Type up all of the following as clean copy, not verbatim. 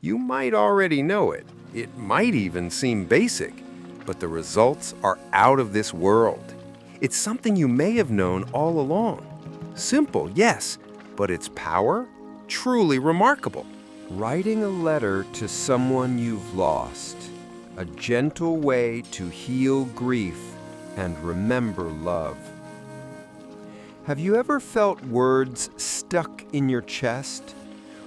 You might already know it. It might even seem basic, but the results are out of this world. It's something you may have known all along. Simple, yes, but its power? Truly remarkable. Writing a letter to someone you've lost, a gentle way to heal grief and remember love. Have you ever felt words stuck in your chest?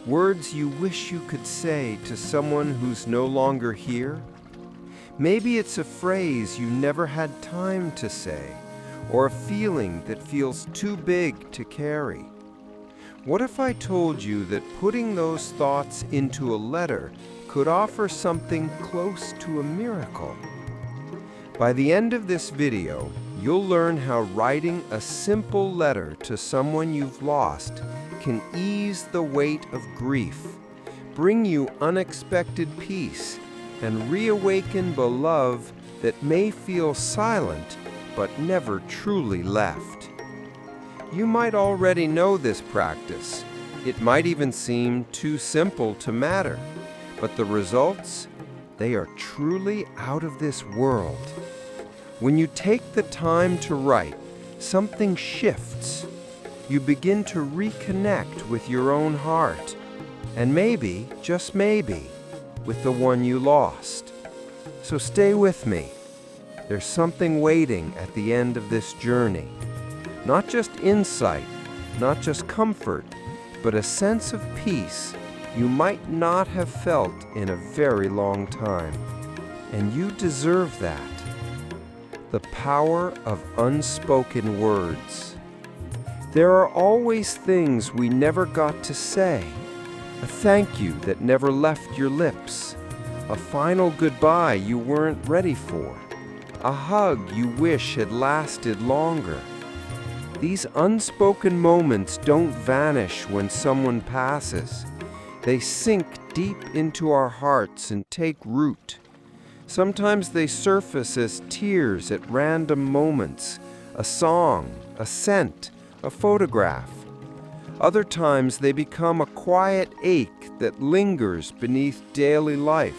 Words you wish you could say to someone who's no longer here? Maybe it's a phrase you never had time to say, or a feeling that feels too big to carry. What if I told you that putting those thoughts into a letter could offer something close to a miracle? By the end of this video, you'll learn how writing a simple letter to someone you've lost can ease the weight of grief, bring you unexpected peace, and reawaken the love that may feel silent but never truly left. You might already know this practice. It might even seem too simple to matter, but the results, they are truly out of this world. When you take the time to write, something shifts. You begin to reconnect with your own heart, and maybe, just maybe, with the one you lost. So stay with me. There's something waiting at the end of this journey. Not just insight, not just comfort, but a sense of peace you might not have felt in a very long time. And you deserve that. The power of unspoken words. There are always things we never got to say. A thank you that never left your lips. A final goodbye you weren't ready for. A hug you wish had lasted longer. These unspoken moments don't vanish when someone passes. They sink deep into our hearts and take root. Sometimes they surface as tears at random moments, a song, a scent, a photograph. Other times they become a quiet ache that lingers beneath daily life.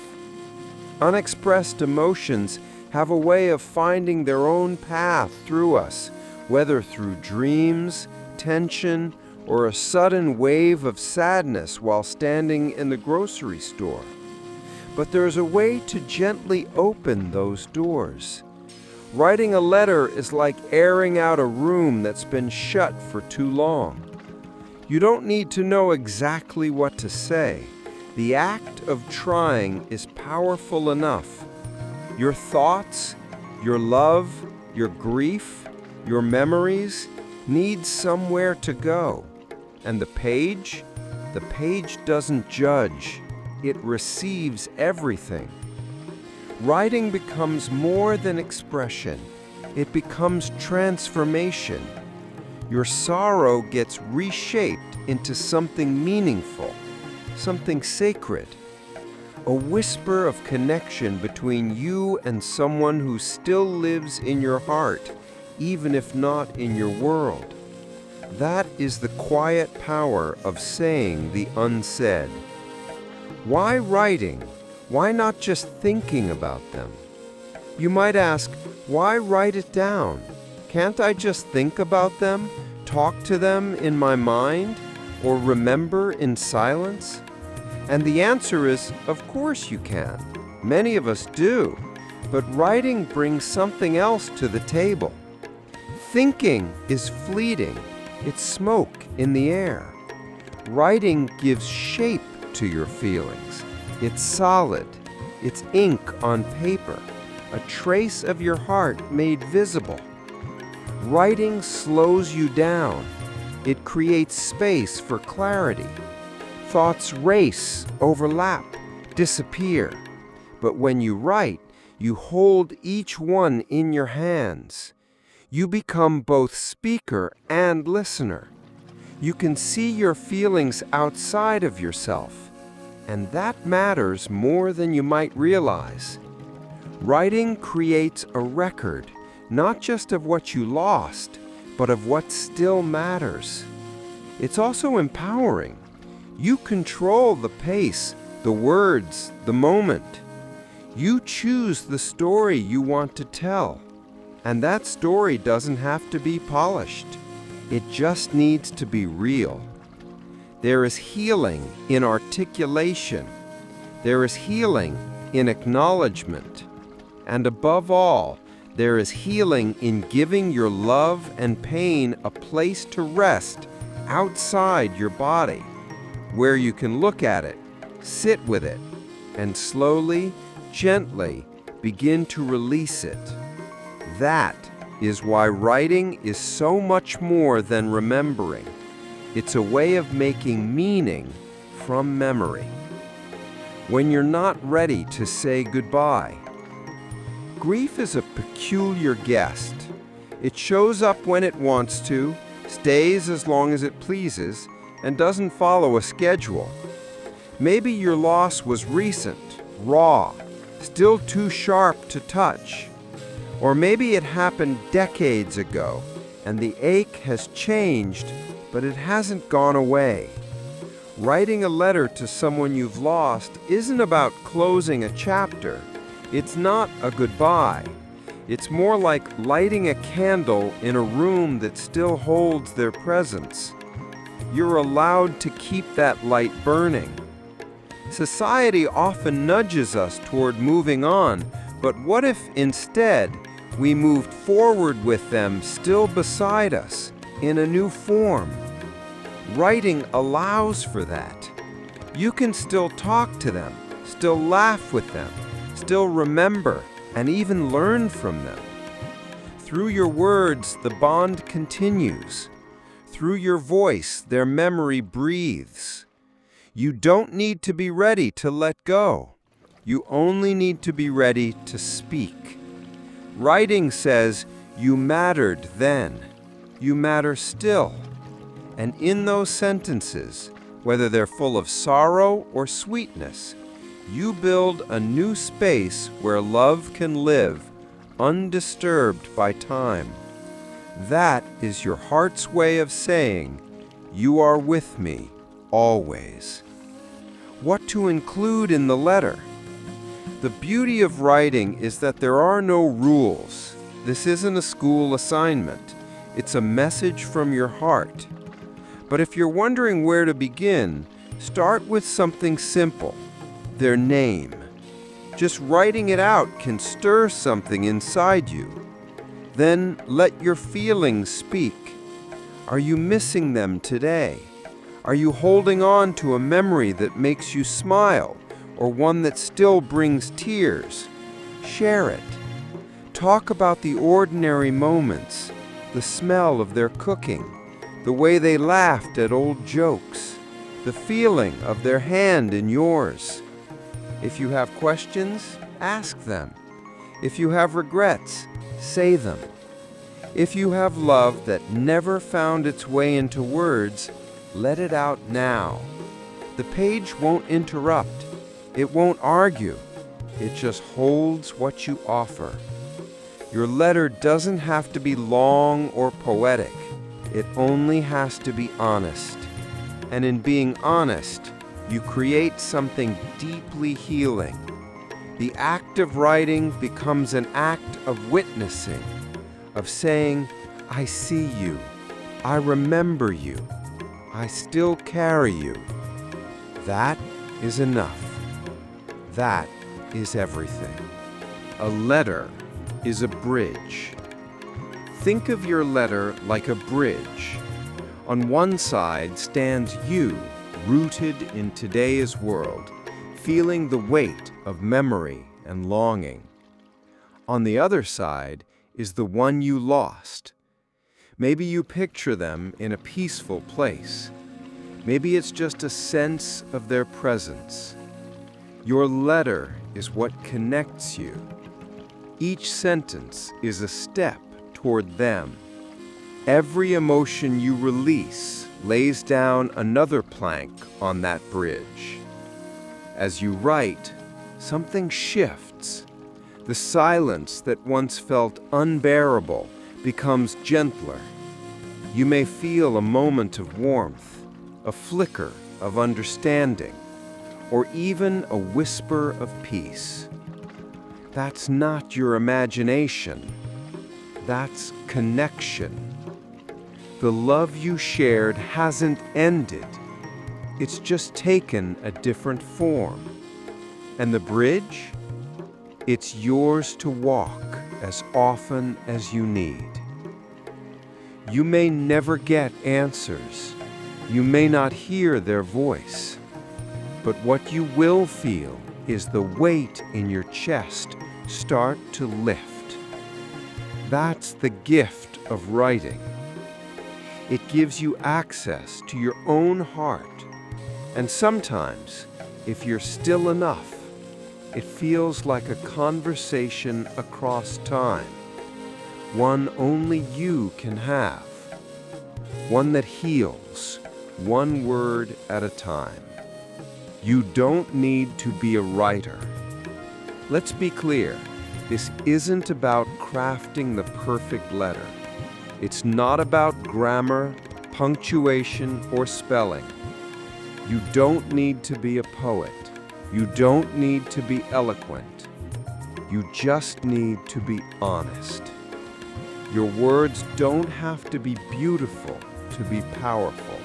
Unexpressed emotions have a way of finding their own path through us, whether through dreams, tension, or a sudden wave of sadness while standing in the grocery store. But there's a way to gently open those doors. Writing a letter is like airing out a room that's been shut for too long. You don't need to know exactly what to say. The act of trying is powerful enough. Your thoughts, your love, your grief, your memories need somewhere to go. And the page doesn't judge. It receives everything. Writing becomes more than expression. It becomes transformation. Your sorrow gets reshaped into something meaningful, something sacred. A whisper of connection between you and someone who still lives in your heart, even if not in your world. That is the quiet power of saying the unsaid. Why writing? Why not just thinking about them? You might ask, why write it down? Can't I just think about them, talk to them in my mind, or remember in silence? And the answer is, of course you can. Many of us do. But writing brings something else to the table. Thinking is fleeting. It's smoke in the air. Writing gives shape to your feelings. It's solid. It's ink on paper, a trace of your heart made visible. Writing slows you down. It creates space for clarity. Thoughts race, overlap, disappear. But when you write, you hold each one in your hands. You become both speaker and listener. You can see your feelings outside of yourself, and that matters more than you might realize. Writing creates a record, not just of what you lost, but of what still matters. It's also empowering. You control the pace, the words, the moment. You choose the story you want to tell. And that story doesn't have to be polished. It just needs to be real. There is healing in articulation. There is healing in acknowledgement. And above all, there is healing in giving your love and pain a place to rest outside your body, where you can look at it, sit with it, and slowly, gently begin to release it. That is why writing is so much more than remembering. It's a way of making meaning from memory. When you're not ready to say goodbye. Grief is a peculiar guest. It shows up when it wants to, stays as long as it pleases, and doesn't follow a schedule. Maybe your loss was recent, raw, still too sharp to touch. Or maybe it happened decades ago, and the ache has changed, but it hasn't gone away. Writing a letter to someone you've lost isn't about closing a chapter. It's not a goodbye. It's more like lighting a candle in a room that still holds their presence. You're allowed to keep that light burning. Society often nudges us toward moving on, but what if instead we moved forward with them still beside us in a new form? Writing allows for that. You can still talk to them, still laugh with them, still remember, and even learn from them. Through your words, the bond continues. Through your voice, their memory breathes. You don't need to be ready to let go. You only need to be ready to speak. Writing says, you mattered then. You matter still. And in those sentences, whether they're full of sorrow or sweetness, you build a new space where love can live, undisturbed by time. That is your heart's way of saying, you are with me, always. What to include in the letter? The beauty of writing is that there are no rules. This isn't a school assignment. It's a message from your heart. But if you're wondering where to begin, start with something simple, their name. Just writing it out can stir something inside you. Then let your feelings speak. Are you missing them today? Are you holding on to a memory that makes you smile, or one that still brings tears? Share it. Talk about the ordinary moments, the smell of their cooking, the way they laughed at old jokes, the feeling of their hand in yours. If you have questions, ask them. If you have regrets, say them. If you have love that never found its way into words, let it out now. The page won't interrupt. It won't argue. It just holds what you offer. Your letter doesn't have to be long or poetic. It only has to be honest. And in being honest, you create something deeply healing. The act of writing becomes an act of witnessing, of saying, I see you, I remember you, I still carry you. That is enough. That is everything. A letter is a bridge. Think of your letter like a bridge. On one side stands you, rooted in today's world, feeling the weight of memory and longing. On the other side is the one you lost. Maybe you picture them in a peaceful place. Maybe it's just a sense of their presence. Your letter is what connects you. Each sentence is a step toward them. Every emotion you release lays down another plank on that bridge. As you write, something shifts. The silence that once felt unbearable becomes gentler. You may feel a moment of warmth, a flicker of understanding, or even a whisper of peace. That's not your imagination. That's connection. The love you shared hasn't ended. It's just taken a different form. And the bridge? It's yours to walk as often as you need. You may never get answers. You may not hear their voice. But what you will feel is the weight in your chest start to lift. That's the gift of writing. It gives you access to your own heart. And sometimes, if you're still enough, it feels like a conversation across time, one only you can have, one that heals, one word at a time. You don't need to be a writer. Let's be clear, this isn't about crafting the perfect letter. It's not about grammar, punctuation, or spelling. You don't need to be a poet. You don't need to be eloquent. You just need to be honest. Your words don't have to be beautiful to be powerful.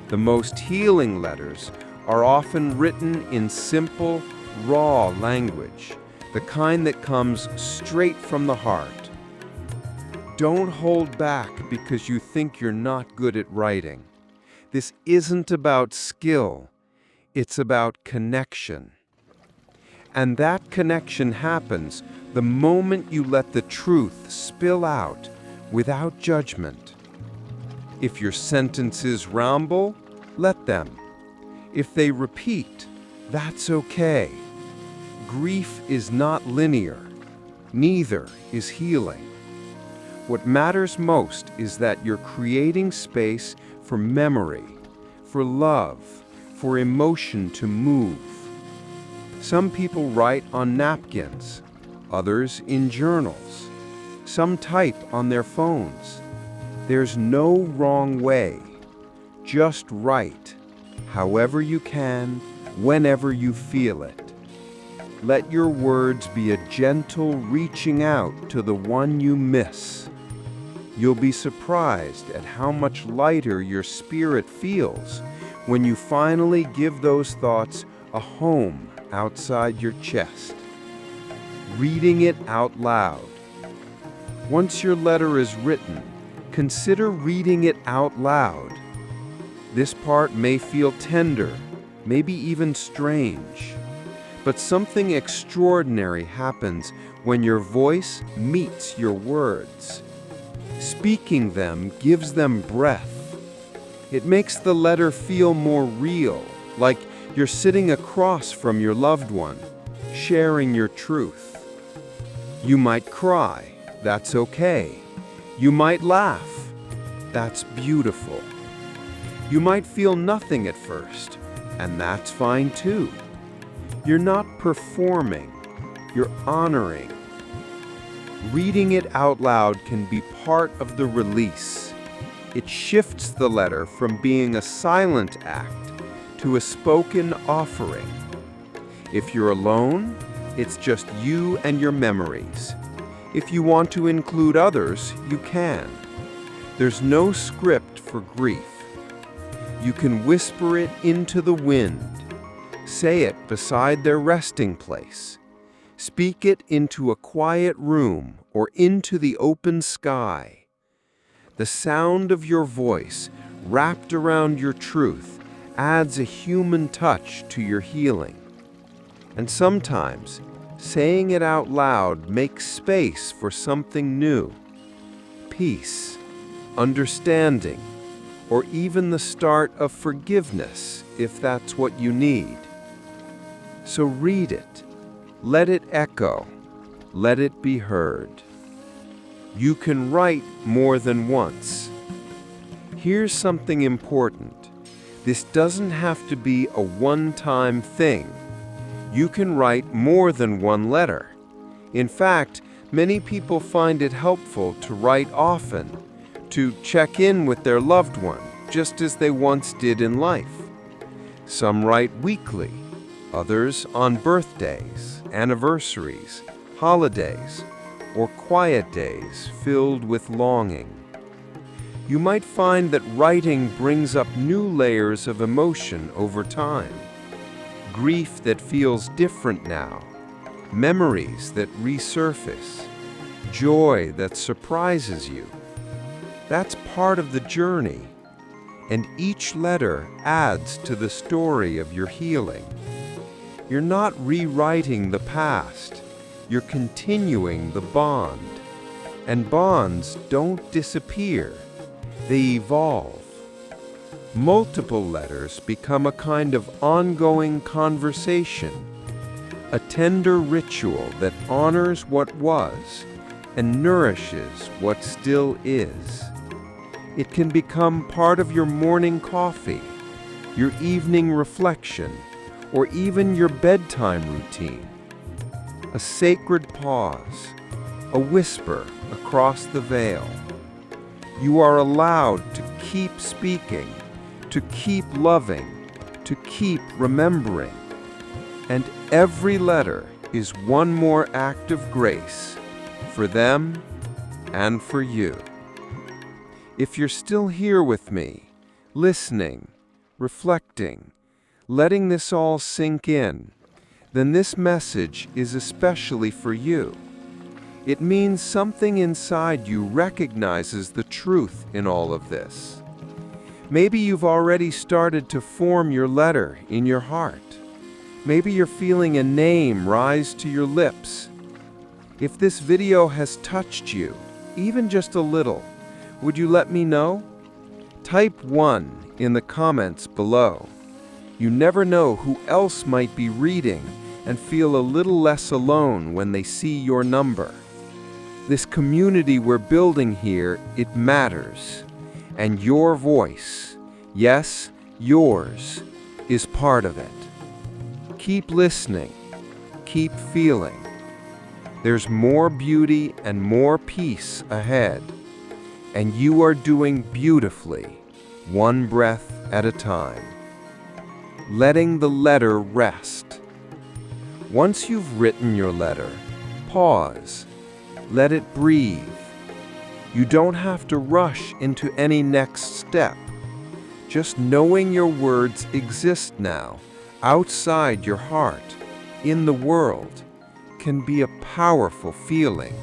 The most healing letters are often written in simple, raw language, the kind that comes straight from the heart. Don't hold back because you think you're not good at writing. This isn't about skill. It's about connection. And that connection happens the moment you let the truth spill out without judgment. If your sentences ramble, let them. If they repeat, that's okay. Grief is not linear. Neither is healing. What matters most is that you're creating space for memory, for love, for emotion to move. Some people write on napkins, others in journals. Some type on their phones. There's no wrong way. Just write, however you can, whenever you feel it. Let your words be a gentle reaching out to the one you miss. You'll be surprised at how much lighter your spirit feels when you finally give those thoughts a home outside your chest. Reading it out loud. Once your letter is written, consider reading it out loud. This part may feel tender, maybe even strange, but something extraordinary happens when your voice meets your words. Speaking them gives them breath. It makes the letter feel more real, like you're sitting across from your loved one, sharing your truth. You might cry, that's okay. You might laugh, that's beautiful. You might feel nothing at first, and that's fine too. You're not performing, you're honoring. Reading it out loud can be part of the release. It shifts the letter from being a silent act to a spoken offering. If you're alone, it's just you and your memories. If you want to include others, you can. There's no script for grief. You can whisper it into the wind. Say it beside their resting place. Speak it into a quiet room or into the open sky. The sound of your voice, wrapped around your truth, adds a human touch to your healing. And sometimes, saying it out loud makes space for something new. Peace, understanding, or even the start of forgiveness, if that's what you need. So read it. Let it echo. Let it be heard. You can write more than once. Here's something important. This doesn't have to be a one-time thing. You can write more than one letter. In fact, many people find it helpful to write often, to check in with their loved one, just as they once did in life. Some write weekly, others on birthdays, anniversaries, holidays, or quiet days filled with longing. You might find that writing brings up new layers of emotion over time. Grief that feels different now, memories that resurface, joy that surprises you. That's part of the journey, and each letter adds to the story of your healing. You're not rewriting the past, you're continuing the bond. And bonds don't disappear, they evolve. Multiple letters become a kind of ongoing conversation, a tender ritual that honors what was and nourishes what still is. It can become part of your morning coffee, your evening reflection, or even your bedtime routine. A sacred pause, a whisper across the veil. You are allowed to keep speaking, to keep loving, to keep remembering. And every letter is one more act of grace for them and for you. If you're still here with me, listening, reflecting, letting this all sink in, then this message is especially for you. It means something inside you recognizes the truth in all of this. Maybe you've already started to form your letter in your heart. Maybe you're feeling a name rise to your lips. If this video has touched you, even just a little, would you let me know? Type 1 in the comments below. You never know who else might be reading and feel a little less alone when they see your number. This community we're building here, it matters. And your voice, yes, yours, is part of it. Keep listening, keep feeling. There's more beauty and more peace ahead. And you are doing beautifully, one breath at a time. Letting the letter rest. Once you've written your letter, pause. Let it breathe. You don't have to rush into any next step. Just knowing your words exist now, outside your heart, in the world, can be a powerful feeling.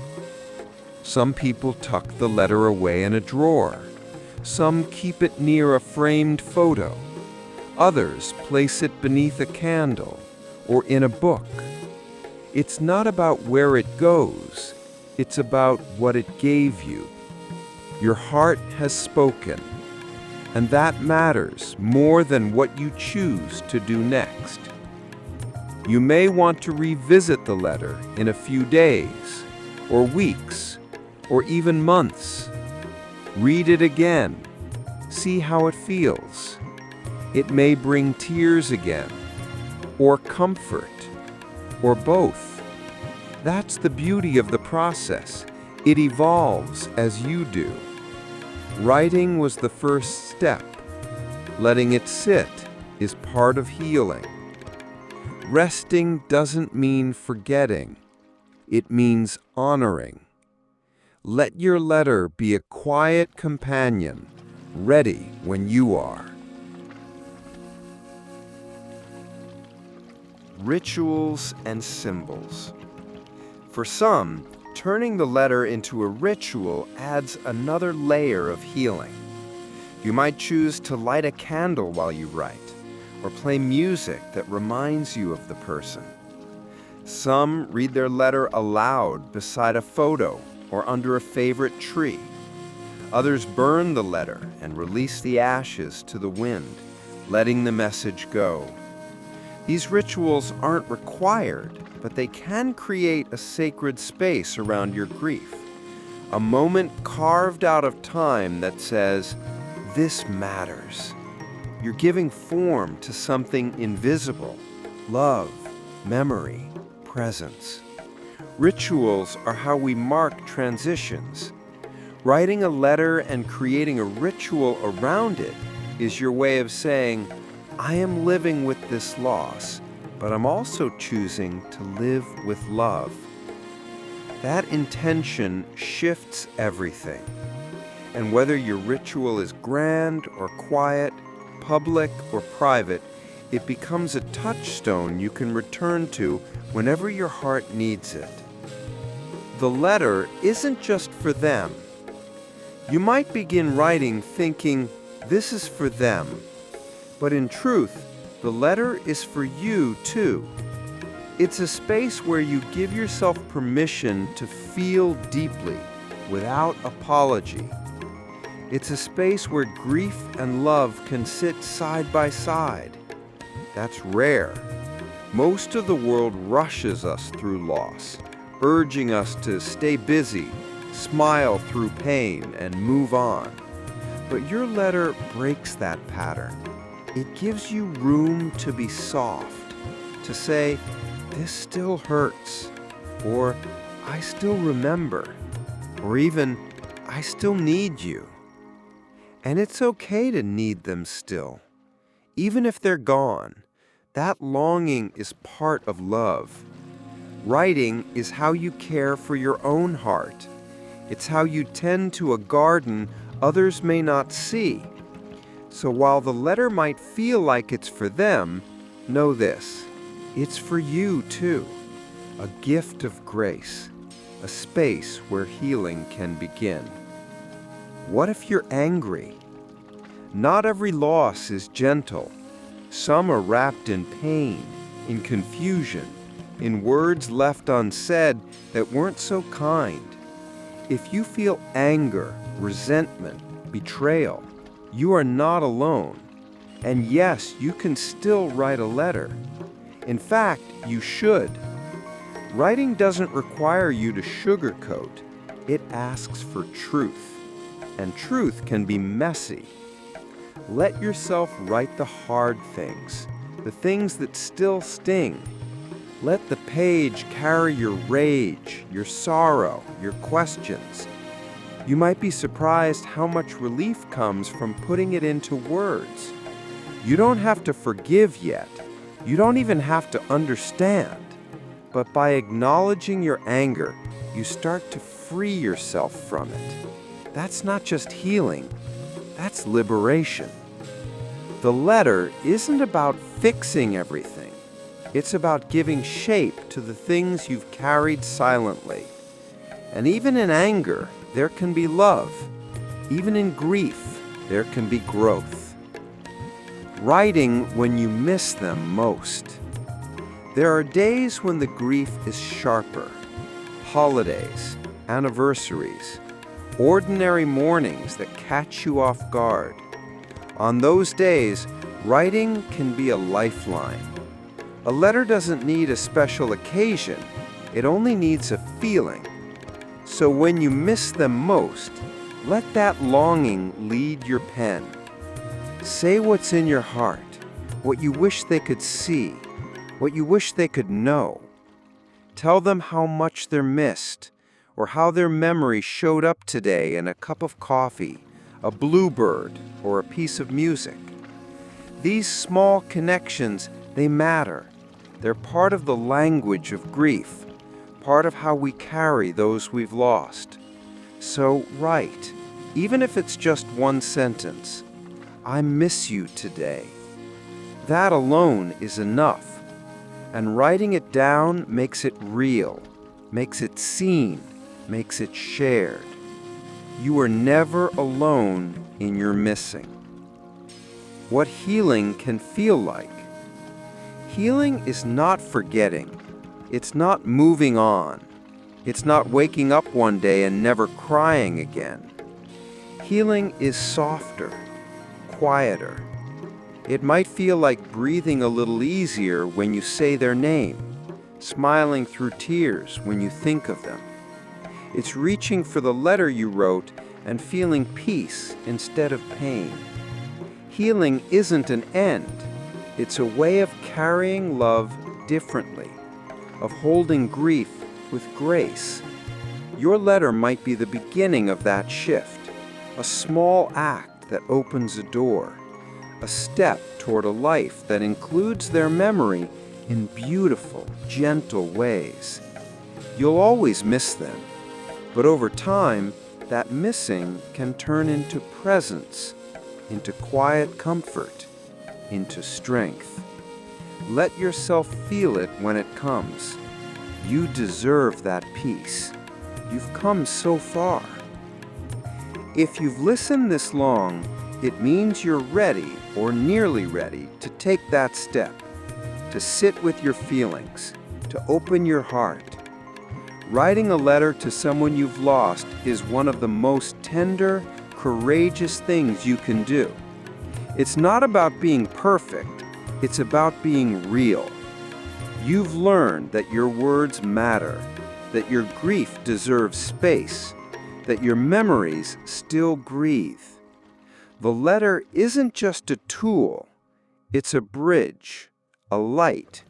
Some people tuck the letter away in a drawer. Some keep it near a framed photo. Others place it beneath a candle or in a book. It's not about where it goes. It's about what it gave you. Your heart has spoken, and that matters more than what you choose to do next. You may want to revisit the letter in a few days, or weeks, or even months. Read it again. See how it feels. It may bring tears again, or comfort, or both. That's the beauty of the process. It evolves as you do. Writing was the first step. Letting it sit is part of healing. Resting doesn't mean forgetting. It means honoring. Let your letter be a quiet companion, ready when you are. Rituals and symbols. For some, turning the letter into a ritual adds another layer of healing. You might choose to light a candle while you write, or play music that reminds you of the person. Some read their letter aloud beside a photo or under a favorite tree. Others burn the letter and release the ashes to the wind, letting the message go. These rituals aren't required, but they can create a sacred space around your grief. A moment carved out of time that says, "This matters." You're giving form to something invisible: love, memory, presence. Rituals are how we mark transitions. Writing a letter and creating a ritual around it is your way of saying, "I am living with this loss, but I'm also choosing to live with love. That intention shifts everything. And whether your ritual is grand or quiet, public or private, it becomes a touchstone you can return to whenever your heart needs it. The letter isn't just for them. You might begin writing thinking, this is for them. But in truth, the letter is for you too. It's a space where you give yourself permission to feel deeply, without apology. It's a space where grief and love can sit side by side. That's rare. Most of the world rushes us through loss, urging us to stay busy, smile through pain, and move on. But your letter breaks that pattern. It gives you room to be soft, to say, this still hurts, or I still remember, or even, I still need you. And it's okay to need them still. Even if they're gone, that longing is part of love. Writing is how you care for your own heart. It's how you tend to a garden others may not see. So while the letter might feel like it's for them, know this, it's for you too. A gift of grace, a space where healing can begin. What if you're angry? Not every loss is gentle. Some are wrapped in pain, in confusion, in words left unsaid that weren't so kind. If you feel anger, resentment, betrayal, you are not alone. And yes, you can still write a letter. In fact, you should. Writing doesn't require you to sugarcoat. It asks for truth. And truth can be messy. Let yourself write the hard things, the things that still sting. Let the page carry your rage, your sorrow, your questions. You might be surprised how much relief comes from putting it into words. You don't have to forgive yet. You don't even have to understand. But by acknowledging your anger, you start to free yourself from it. That's not just healing, that's liberation. The letter isn't about fixing everything. It's about giving shape to the things you've carried silently. And even in anger, there can be love. Even in grief, there can be growth. Writing when you miss them most. There are days when the grief is sharper. Holidays, anniversaries, ordinary mornings that catch you off guard. On those days, writing can be a lifeline. A letter doesn't need a special occasion. It only needs a feeling. So when you miss them most, let that longing lead your pen. Say what's in your heart, what you wish they could see, what you wish they could know. Tell them how much they're missed, or how their memory showed up today in a cup of coffee, a bluebird, or a piece of music. These small connections, they matter. They're part of the language of grief, part of how we carry those we've lost. So write, even if it's just one sentence. I miss you today. That alone is enough. And writing it down makes it real, makes it seen, makes it shared. You are never alone in your missing. What healing can feel like. Healing is not forgetting. It's not moving on. It's not waking up one day and never crying again. Healing is softer, quieter. It might feel like breathing a little easier when you say their name, smiling through tears when you think of them. It's reaching for the letter you wrote and feeling peace instead of pain. Healing isn't an end. It's a way of carrying love differently, of holding grief with grace. Your letter might be the beginning of that shift, a small act that opens a door, a step toward a life that includes their memory in beautiful, gentle ways. You'll always miss them, but over time, that missing can turn into presence, into quiet comfort, into strength. Let yourself feel it when it comes. You deserve that peace. You've come so far. If you've listened this long, it means you're ready or nearly ready to take that step, to sit with your feelings, to open your heart. Writing a letter to someone you've lost is one of the most tender, courageous things you can do. It's not about being perfect, it's about being real. You've learned that your words matter, that your grief deserves space, that your memories still breathe. The letter isn't just a tool, it's a bridge, a light,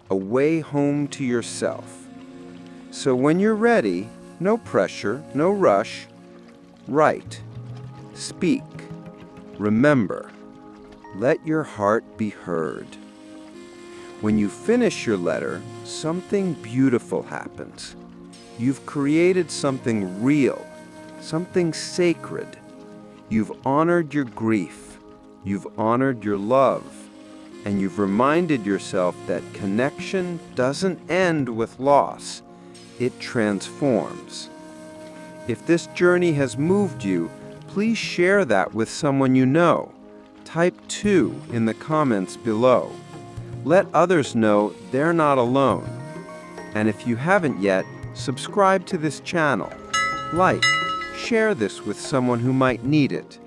a way home to yourself. So when you're ready, no pressure, no rush, write, speak, remember, let your heart be heard. When you finish your letter, something beautiful happens. You've created something real, something sacred. You've honored your grief, you've honored your love, and you've reminded yourself that connection doesn't end with loss. It transforms. If this journey has moved you, please share that with someone you know. Type 2 in the comments below. Let others know they're not alone. And if you haven't yet, subscribe to this channel. Share this with someone who might need it.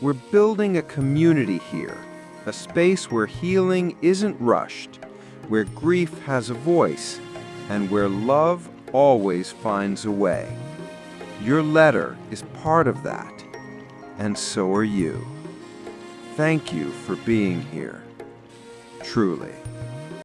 We're building a community here, a space where healing isn't rushed, where grief has a voice, and where love always finds a way. Your letter is part of that, and so are you. Thank you for being here. Truly.